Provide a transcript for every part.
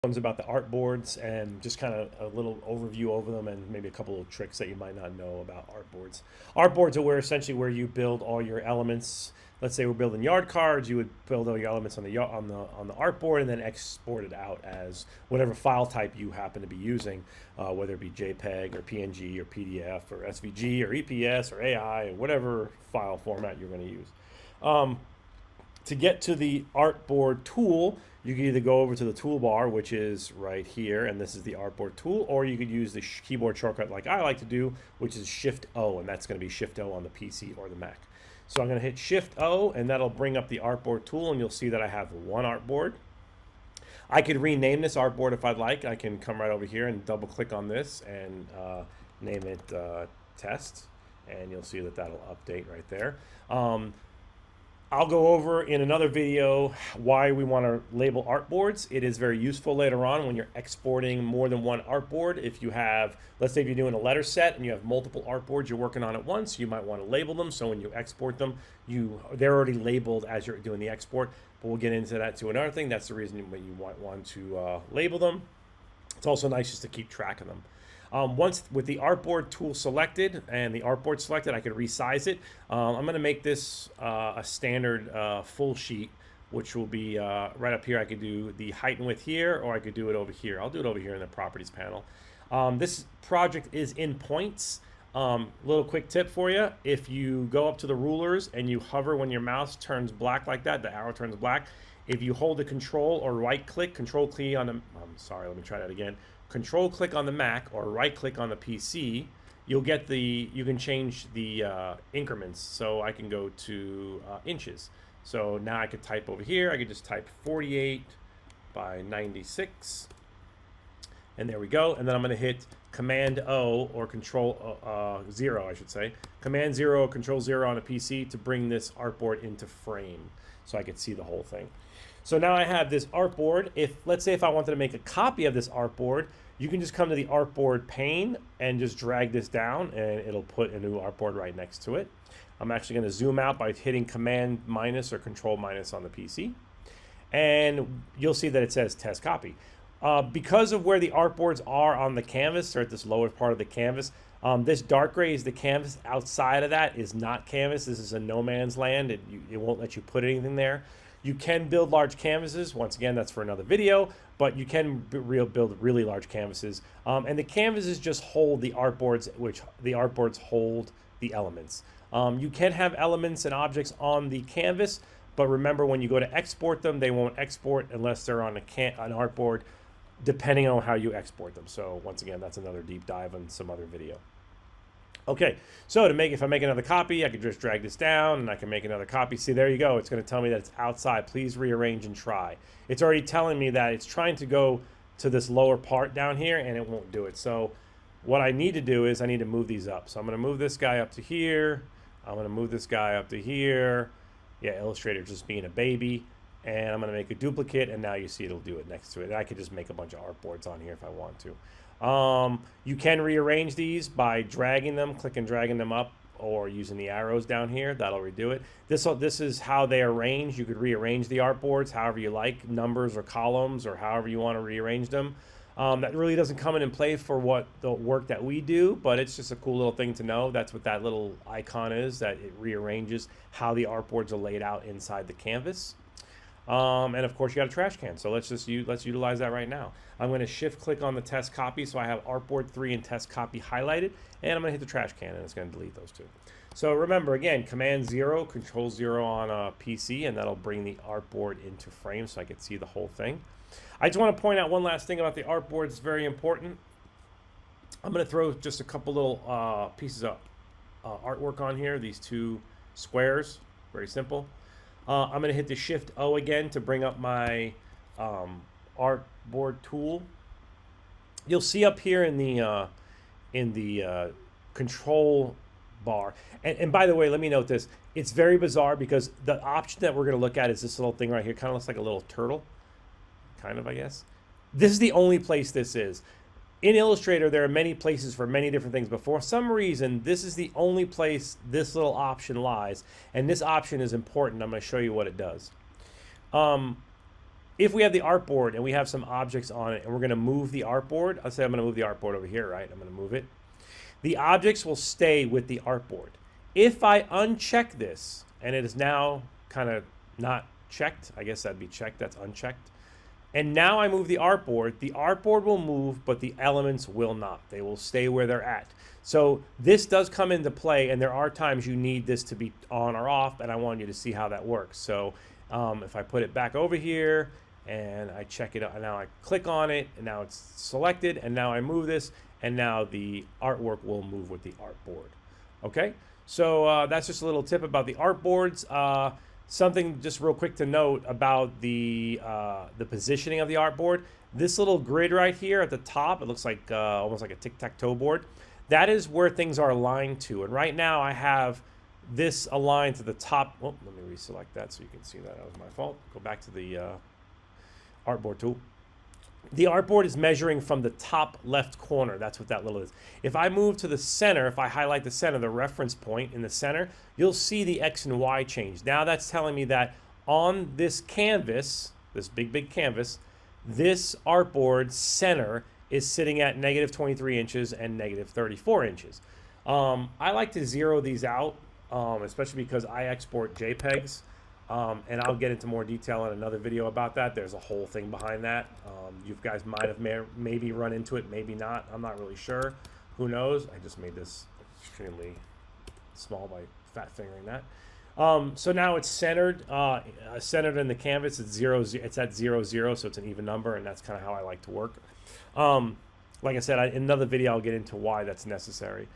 ones about the artboards and just kind of a little overview over them and maybe a couple of tricks that you might not know about artboards. Artboards are essentially where you build all your elements. Let's say we're building yard cards, you would build all your elements on the artboard and then export it out as whatever file type you happen to be using, whether it be JPEG or PNG or PDF or SVG or EPS or AI or whatever file format you're going to use. To get to the Artboard tool, you can either go over to the toolbar, which is right here, and this is the Artboard tool, or you could use the keyboard shortcut like I like to do, which is Shift-O, and that's going to be Shift-O on the PC or the Mac. So I'm going to hit Shift-O, and that'll bring up the Artboard tool, and you'll see that I have one artboard. I could rename this artboard if I'd like. I can come right over here and double-click on this and name it Test, and you'll see that that'll update right there. I'll go over in another video why we want to label artboards. It is very useful later on when you're exporting more than one artboard. If you have, let's say if you're doing a letter set and you have multiple artboards you're working on at once, you might want to label them. So when you export them, they're already labeled as you're doing the export. But we'll get into that to another thing. That's the reason why you want to label them. It's also nice just to keep track of them. Once with the Artboard tool selected and the artboard selected, I could resize it. I'm going to make this a standard full sheet, which will be right up here. I could do the height and width here, or I could do it over here. I'll do it over here in the properties panel. This project is in points. Little quick tip for you. If you go up to the rulers and you hover when your mouse turns black like that, the arrow turns black. If you hold the control or right click, control click on the, let me try that again. Control click on the Mac or right click on the PC, you can change the increments. So I can go to inches. So now I could type over here. I could just type 48 by 96. And there we go. And then I'm going to hit Command O or Control 0, I should say. Command 0 or Control 0 on a PC to bring this artboard into frame so I could see the whole thing. So now I have this artboard. Let's say if I wanted to make a copy of this artboard, you can just come to the artboard pane and just drag this down and it'll put a new artboard right next to it. I'm actually going to zoom out by hitting Command minus or Control minus on the PC. And you'll see that it says test copy. Because of where the artboards are on the canvas, or at this lower part of the canvas, this dark gray is the canvas. Outside of that is not canvas. This is a no man's land. It won't let you put anything there. You can build large canvases. Once again, that's for another video, but you can build really large canvases. And the canvases just hold the artboards, which the artboards hold the elements. You can have elements and objects on the canvas, but remember when you go to export them, they won't export unless they're on an artboard, depending on how you export them. So once again, that's another deep dive on some other video. Okay, so if I make another copy, I could just drag this down and I can make another copy. See, there you go. It's going to tell me that it's outside. Please rearrange and try. It's already telling me that it's trying to go to this lower part down here and it won't do it. So what I need to do is I need to move these up. So I'm going to move this guy up to here. I'm going to move this guy up to here. Yeah, Illustrator just being a baby. And I'm going to make a duplicate, and now you see it'll do it next to it. And I could just make a bunch of artboards on here if I want to. You can rearrange these by dragging them, click and dragging them up, or using the arrows down here. That'll redo it. This is how they arrange. You could rearrange the artboards however you like, numbers or columns or however you want to rearrange them. That really doesn't come in play for what the work that we do, but it's just a cool little thing to know. That's what that little icon is, that it rearranges how the artboards are laid out inside the canvas. And of course you got a trash can, so let's utilize that right now. I'm going to shift click on the test copy, so I have Artboard 3 and test copy highlighted, and I'm going to hit the trash can and it's going to delete those two. So remember, again, Command 0, Control 0 on a PC, and that'll bring the artboard into frame so I can see the whole thing. I just want to point out one last thing about the artboard. It's very important. I'm going to throw just a couple little pieces of artwork on here, these two squares, very simple. I'm going to hit the Shift O again to bring up my Artboard tool. You'll see up here in the control bar. And by the way, let me note this. It's very bizarre because the option that we're going to look at is this little thing right here. Kind of looks like a little turtle. Kind of, I guess. This is the only place this is. In Illustrator, there are many places for many different things, but for some reason, this is the only place this little option lies, and this option is important. I'm going to show you what it does. if we have the artboard and we have some objects on it and we're going to move the artboard, I'll say I'm going to move the artboard over here, right? I'm going to move it. The objects will stay with the artboard. If I uncheck this, and it is now kind of not checked, I guess that'd be checked, that's unchecked. And now I move the artboard will move, but the elements will not. They will stay where they're at. So this does come into play, and there are times you need this to be on or off, and I want you to see how that works. So if I put it back over here, and I check it out, and now I click on it, and now it's selected, and now I move this, and now the artwork will move with the artboard. Okay, so that's just a little tip about the artboards. Something just real quick to note about the positioning of the artboard. This little grid right here at the top, it looks like almost like a tic-tac-toe board. That is where things are aligned to, and right now I have this aligned to the top. Oh, let me reselect that so you can see that. That was my fault. Go back to the Artboard tool. The artboard is measuring from the top left corner. That's what that little is. If I move to the center, if I highlight the center, the reference point in the center, you'll see the X and Y change. Now that's telling me that on this canvas, this big canvas, this artboard center is sitting at -23 inches and -34 inches. I like to zero these out, especially because I export JPEGs. And I'll get into more detail in another video about that. There's a whole thing behind that. You guys might have maybe run into it, maybe not. I'm not really sure. Who knows? I just made this extremely small by fat fingering that. So now it's centered in the canvas. It's at 0, 0, so it's an even number, and that's kind of how I like to work. Like I said, in another video, I'll get into why that's necessary.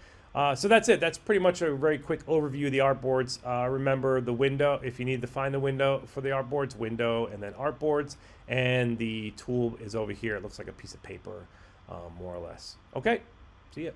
So that's it. That's pretty much a very quick overview of the artboards. Remember the window, if you need to find the window for the artboards, window and then artboards. And the tool is over here. It looks like a piece of paper, more or less. Okay, see ya.